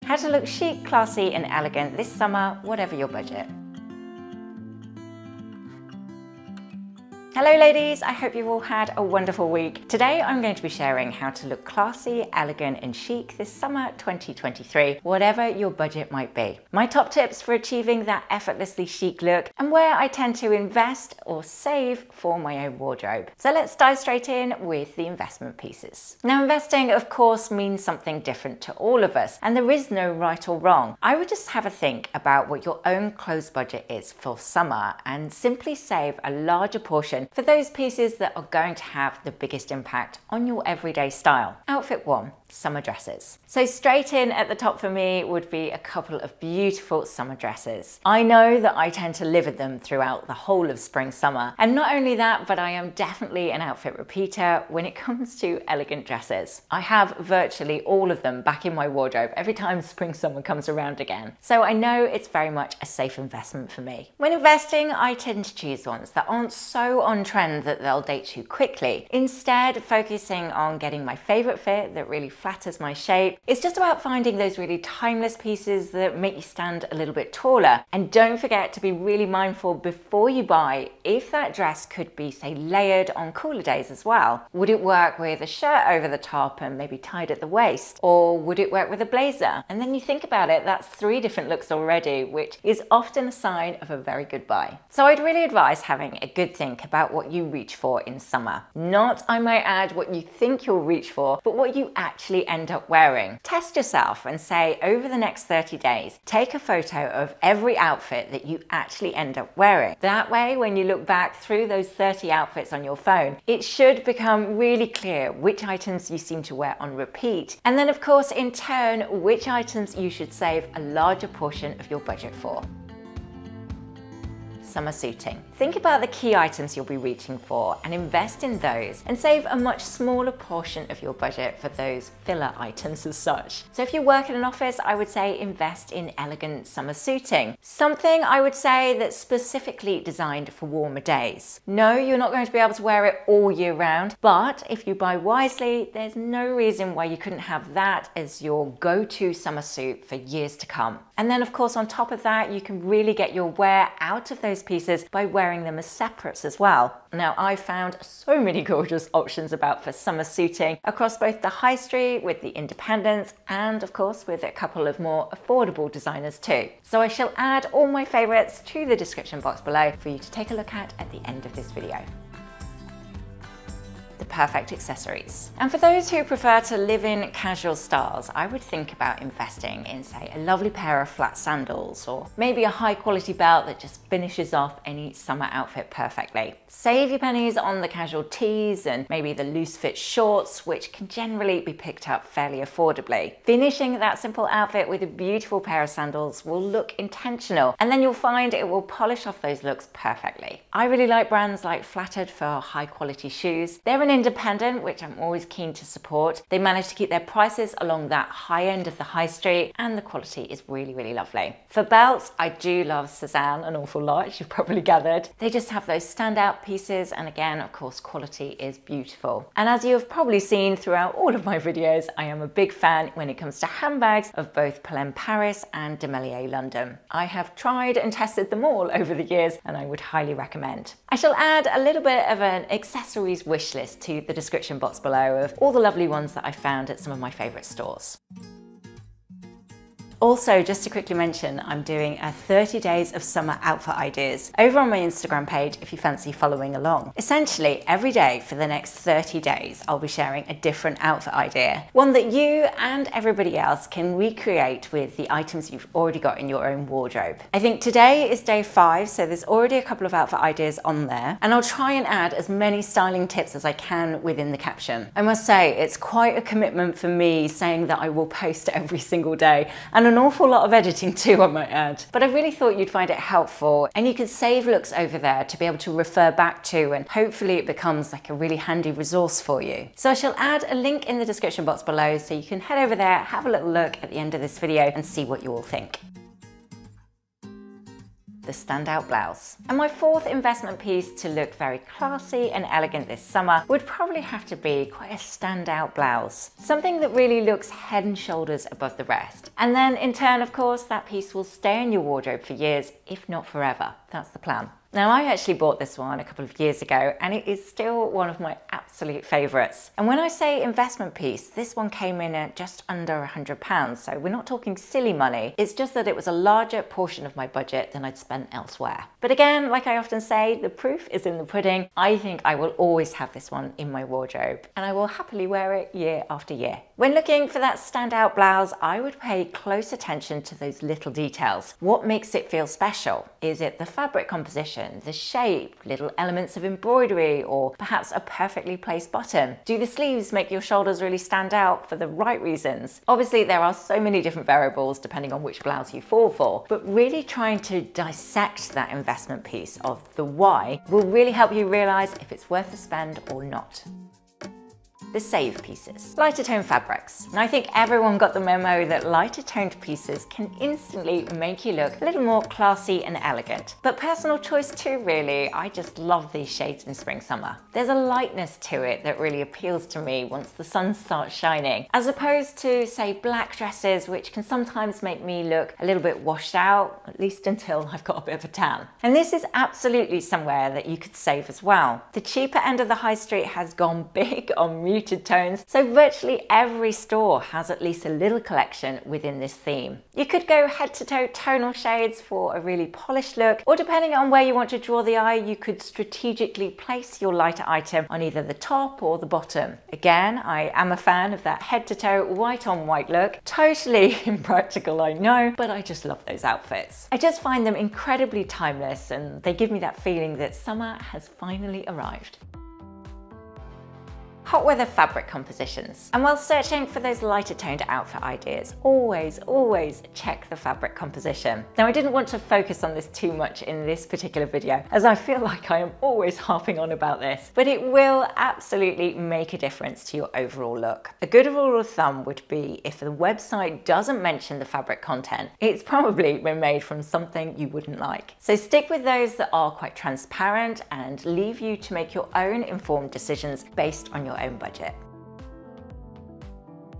how to look chic, classy and elegant this summer, whatever your budget. Hello ladies, I hope you've all had a wonderful week. Today I'm going to be sharing how to look classy, elegant and chic this summer 2023, whatever your budget might be. My top tips for achieving that effortlessly chic look and where I tend to invest or save for my own wardrobe. So let's dive straight in with the investment pieces. Now investing of course means something different to all of us and there is no right or wrong. I would just have a think about what your own clothes budget is for summer and simply save a larger portion for those pieces that are going to have the biggest impact on your everyday style. Outfit 1. Summer dresses. So straight in at the top for me would be a couple of beautiful summer dresses. I know that I tend to live with them throughout the whole of spring summer, and not only that, but I am definitely an outfit repeater when it comes to elegant dresses. I have virtually all of them back in my wardrobe every time spring summer comes around again, so I know it's very much a safe investment for me. When investing, I tend to choose ones that aren't so on trend that they'll date too quickly, instead focusing on getting my favorite fit that really flatters my shape. It's just about finding those really timeless pieces that make you stand a little bit taller. And don't forget to be really mindful before you buy if that dress could be, say, layered on cooler days as well. Would it work with a shirt over the top and maybe tied at the waist? Or would it work with a blazer? And then you think about it, that's 3 different looks already, which is often a sign of a very good buy. So I'd really advise having a good think about what you reach for in summer. Not, I might add, what you think you'll reach for, but what you actually end up wearing. Test yourself and say over the next 30 days, take a photo of every outfit that you actually end up wearing. That way, when you look back through those 30 outfits on your phone, it should become really clear which items you seem to wear on repeat. And then of course, in turn, which items you should save a larger portion of your budget for. Summer suiting. Think about the key items you'll be reaching for and invest in those and save a much smaller portion of your budget for those filler items as such. So if you work in an office, I would say invest in elegant summer suiting. Something I would say that's specifically designed for warmer days. No, you're not going to be able to wear it all year round, but if you buy wisely, there's no reason why you couldn't have that as your go-to summer suit for years to come. And then of course on top of that, you can really get your wear out of those pieces by wearing them as separates as well. Now I've found so many gorgeous options about for summer suiting across both the high street with the independents and of course with a couple of more affordable designers too. So I shall add all my favorites to the description box below for you to take a look at the end of this video. The perfect accessories. And for those who prefer to live in casual styles, I would think about investing in, say, a lovely pair of flat sandals or maybe a high quality belt that just finishes off any summer outfit perfectly. Save your pennies on the casual tees and maybe the loose fit shorts, which can generally be picked up fairly affordably. Finishing that simple outfit with a beautiful pair of sandals will look intentional, and then you'll find it will polish off those looks perfectly. I really like brands like Flattered for high quality shoes. They're an independent, which I'm always keen to support. They manage to keep their prices along that high end of the high street and the quality is really, really lovely. For belts, I do love Cezanne an awful lot, as you've probably gathered. They just have those standout pieces and again, of course, quality is beautiful. And as you have probably seen throughout all of my videos, I am a big fan when it comes to handbags of both Polène Paris and De Melier London. I have tried and tested them all over the years and I would highly recommend. I shall add a little bit of an accessories wish list to the description box below of all the lovely ones that I found at some of my favourite stores. Also, just to quickly mention, I'm doing a 30 days of summer outfit ideas over on my Instagram page if you fancy following along. Essentially, every day for the next 30 days, I'll be sharing a different outfit idea, one that you and everybody else can recreate with the items you've already got in your own wardrobe. I think today is day 5, so there's already a couple of outfit ideas on there, and I'll try and add as many styling tips as I can within the caption. I must say, it's quite a commitment for me saying that I will post every single day, and an awful lot of editing too, I might add. But I really thought you'd find it helpful and you can save looks over there to be able to refer back to, and hopefully it becomes like a really handy resource for you. So I shall add a link in the description box below so you can head over there, have a little look at the end of this video and see what you all think. the standout blouse. And my fourth investment piece to look very classy and elegant this summer would probably have to be quite a standout blouse. Something that really looks head and shoulders above the rest. And then in turn, of course, that piece will stay in your wardrobe for years, if not forever. That's the plan. Now, I actually bought this one a couple of years ago and it is still one of my absolute favourites. And when I say investment piece, this one came in at just under £100, so we're not talking silly money. It's just that it was a larger portion of my budget than I'd spent elsewhere. But again, like I often say, the proof is in the pudding. I think I will always have this one in my wardrobe and I will happily wear it year after year. When looking for that standout blouse, I would pay close attention to those little details. What makes it feel special? Is it the fabric composition, the shape, little elements of embroidery, or perhaps a perfectly placed button? Do the sleeves make your shoulders really stand out for the right reasons? Obviously, there are so many different variables depending on which blouse you fall for, but really trying to dissect that investment piece of the why will really help you realize if it's worth the spend or not. The save pieces. Lighter tone fabrics. Now, I think everyone got the memo that lighter toned pieces can instantly make you look a little more classy and elegant. But personal choice too, really. I just love these shades in spring summer. There's a lightness to it that really appeals to me once the sun starts shining, as opposed to, say, black dresses, which can sometimes make me look a little bit washed out, at least until I've got a bit of a tan. And this is absolutely somewhere that you could save as well. The cheaper end of the high street has gone big on muted tones, so virtually every store has at least a little collection within this theme. You could go head to toe tonal shades for a really polished look, or depending on where you want to draw the eye, you could strategically place your lighter item on either the top or the bottom. Again, I am a fan of that head to toe white on white look. Totally impractical, I know, but I just love those outfits. I just find them incredibly timeless and they give me that feeling that summer has finally arrived. Hot weather fabric compositions. And while searching for those lighter toned outfit ideas, always check the fabric composition. Now, I didn't want to focus on this too much in this particular video, as I feel like I am always harping on about this, but it will absolutely make a difference to your overall look. A good rule of thumb would be if the website doesn't mention the fabric content, it's probably been made from something you wouldn't like. So stick with those that are quite transparent and leave you to make your own informed decisions based on your own budget.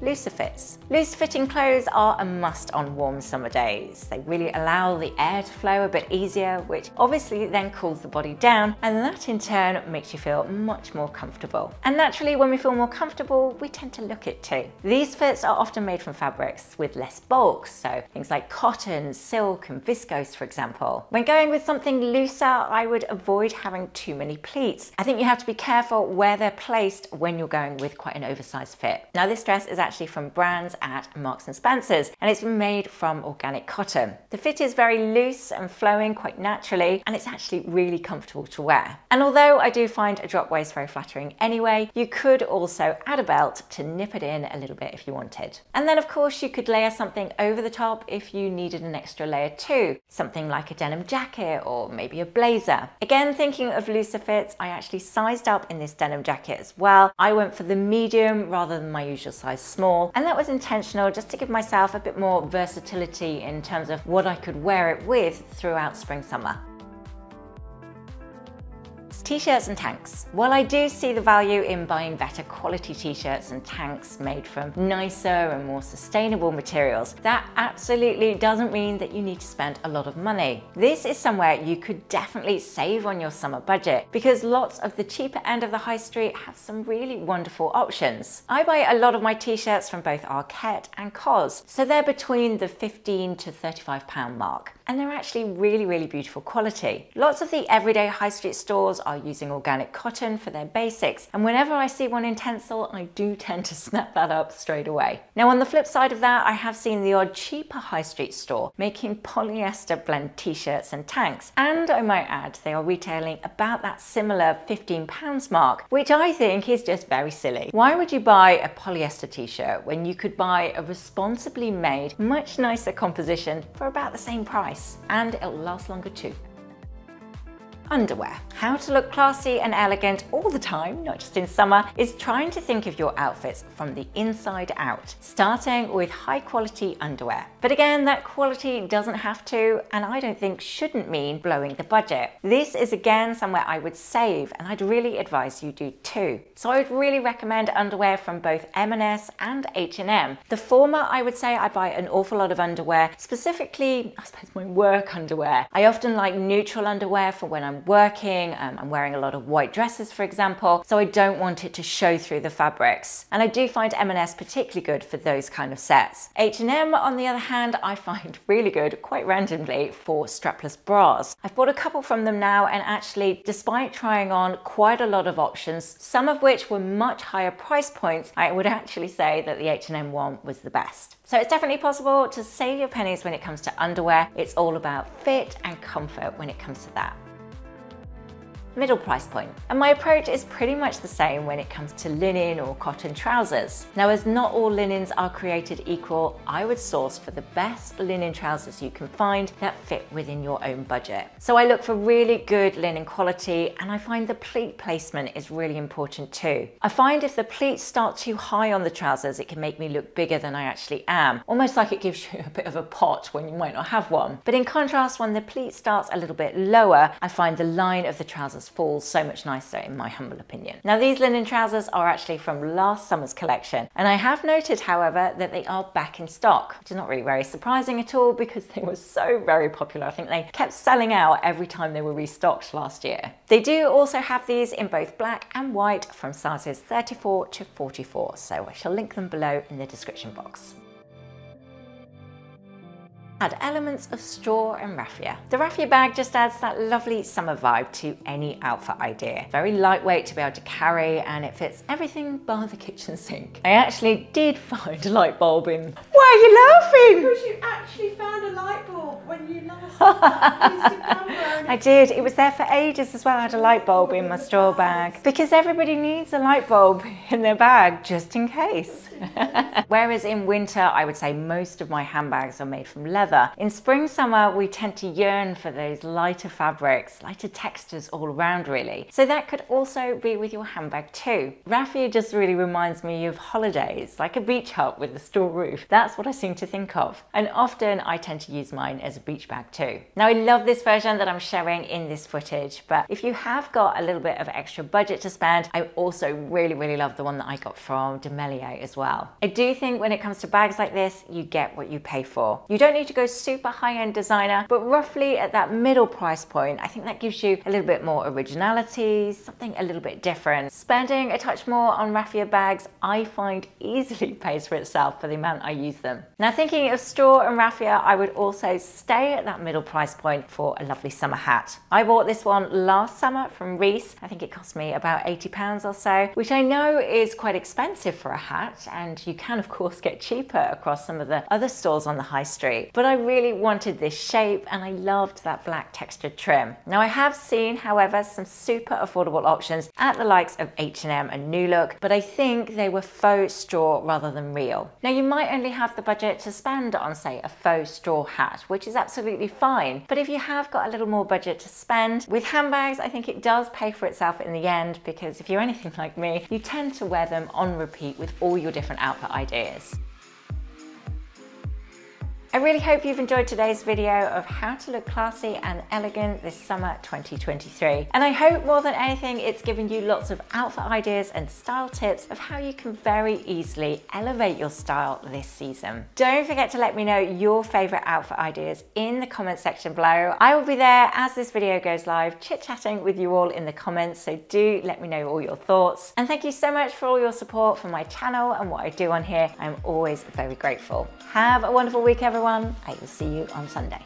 Looser fits. Loose fitting clothes are a must on warm summer days. They really allow the air to flow a bit easier, which obviously then cools the body down, and that in turn makes you feel much more comfortable. And naturally, when we feel more comfortable, we tend to look it too. These fits are often made from fabrics with less bulk, so things like cotton, silk, and viscose, for example. When going with something looser, I would avoid having too many pleats. I think you have to be careful where they're placed when you're going with quite an oversized fit. Now, this dress is actually from brands at Marks & Spencer's, and it's made from organic cotton. The fit is very loose and flowing quite naturally, and it's actually really comfortable to wear. And although I do find a drop waist very flattering anyway, you could also add a belt to nip it in a little bit if you wanted. And then of course you could layer something over the top if you needed an extra layer too, something like a denim jacket or maybe a blazer. Again, thinking of looser fits, I actually sized up in this denim jacket as well. I went for the medium rather than my usual size small, and that was intentional just to give myself a bit more versatility in terms of what I could wear it with throughout spring summer. T-shirts and tanks. While I do see the value in buying better quality t-shirts and tanks made from nicer and more sustainable materials, that absolutely doesn't mean that you need to spend a lot of money. This is somewhere you could definitely save on your summer budget because lots of the cheaper end of the high street have some really wonderful options. I buy a lot of my t-shirts from both Arket and COS, so they're between the £15 to £35 mark. And they're actually really beautiful quality. Lots of the everyday high street stores are using organic cotton for their basics, and whenever I see one in Tencel, I do tend to snap that up straight away. Now, on the flip side of that, I have seen the odd cheaper high street store making polyester blend t-shirts and tanks, and I might add they are retailing about that similar £15 mark, which I think is just very silly. Why would you buy a polyester t-shirt when you could buy a responsibly made, much nicer composition for about the same price? And it'll last longer too. Underwear. How to look classy and elegant all the time, not just in summer, is trying to think of your outfits from the inside out, starting with high quality underwear. But again, that quality doesn't have to, and I don't think shouldn't mean blowing the budget. This is again somewhere I would save, and I'd really advise you do too. So I would really recommend underwear from both M&S and H&M. The former, I would say I buy an awful lot of underwear, specifically, I suppose, my work underwear. I often like neutral underwear for when I'm working. I'm wearing a lot of white dresses, for example, so I don't want it to show through the fabrics. And I do find M&S particularly good for those kind of sets. H&M, on the other hand, I find really good, quite randomly, for strapless bras. I've bought a couple from them now, and actually, despite trying on quite a lot of options, some of which were much higher price points, I would actually say that the H&M one was the best. So it's definitely possible to save your pennies when it comes to underwear. It's all about fit and comfort when it comes to that. Middle price point. And my approach is pretty much the same when it comes to linen or cotton trousers. Now, as not all linens are created equal, I would source for the best linen trousers you can find that fit within your own budget. So I look for really good linen quality, and I find the pleat placement is really important too. I find if the pleats start too high on the trousers, it can make me look bigger than I actually am, almost like it gives you a bit of a pot when you might not have one. But in contrast, when the pleat starts a little bit lower, I find the line of the trousers falls so much nicer, in my humble opinion. Now, these linen trousers are actually from last summer's collection, and I have noted, however, that they are back in stock, which is not really very surprising at all because they were so very popular. I think they kept selling out every time they were restocked last year. They do also have these in both black and white from sizes 34 to 44, so I shall link them below in the description box. Add elements of straw and raffia. The raffia bag just adds that lovely summer vibe to any outfit idea. Very lightweight to be able to carry, and it fits everything bar the kitchen sink. I actually did find a light bulb in... Why are you laughing? Because you actually found a light bulb when you last used the camera. I did. It was there for ages as well. I had a light bulb in my straw bag. Because everybody needs a light bulb in their bag, just in case. Whereas in winter, I would say most of my handbags are made from leather. In spring, summer, we tend to yearn for those lighter fabrics, lighter textures all around really. So that could also be with your handbag too. Raffia just really reminds me of holidays, like a beach hut with a straw roof. That's what I seem to think of. And often I tend to use mine as a beach bag too. Now, I love this version that I'm showing in this footage, but if you have got a little bit of extra budget to spend, I also really love the one that I got from Demelier as well. I do think when it comes to bags like this, you get what you pay for. You don't need to go super high-end designer, but roughly at that middle price point, I think that gives you a little bit more originality, something a little bit different. Spending a touch more on raffia bags, I find easily pays for itself for the amount I use them. Now, thinking of straw and raffia, I would also stay at that middle price point for a lovely summer hat. I bought this one last summer from Reiss. I think it cost me about £80 or so, which I know is quite expensive for a hat, and you can of course get cheaper across some of the other stores on the high street. But I really wanted this shape, and I loved that black textured trim. Now, I have seen, however, some super affordable options at the likes of H&M and New Look, but I think they were faux straw rather than real. Now, you might only have the budget to spend on, say, a faux straw hat, which is absolutely fine. But if you have got a little more budget to spend, with handbags, I think it does pay for itself in the end, because if you're anything like me, you tend to wear them on repeat with all your different outfit ideas. I really hope you've enjoyed today's video of how to look classy and elegant this summer 2023. And I hope more than anything, it's given you lots of outfit ideas and style tips of how you can very easily elevate your style this season. Don't forget to let me know your favorite outfit ideas in the comment section below. I will be there as this video goes live, chit-chatting with you all in the comments, so do let me know all your thoughts. And thank you so much for all your support for my channel and what I do on here. I'm always very grateful. Have a wonderful week, everyone. I will see you on Sunday.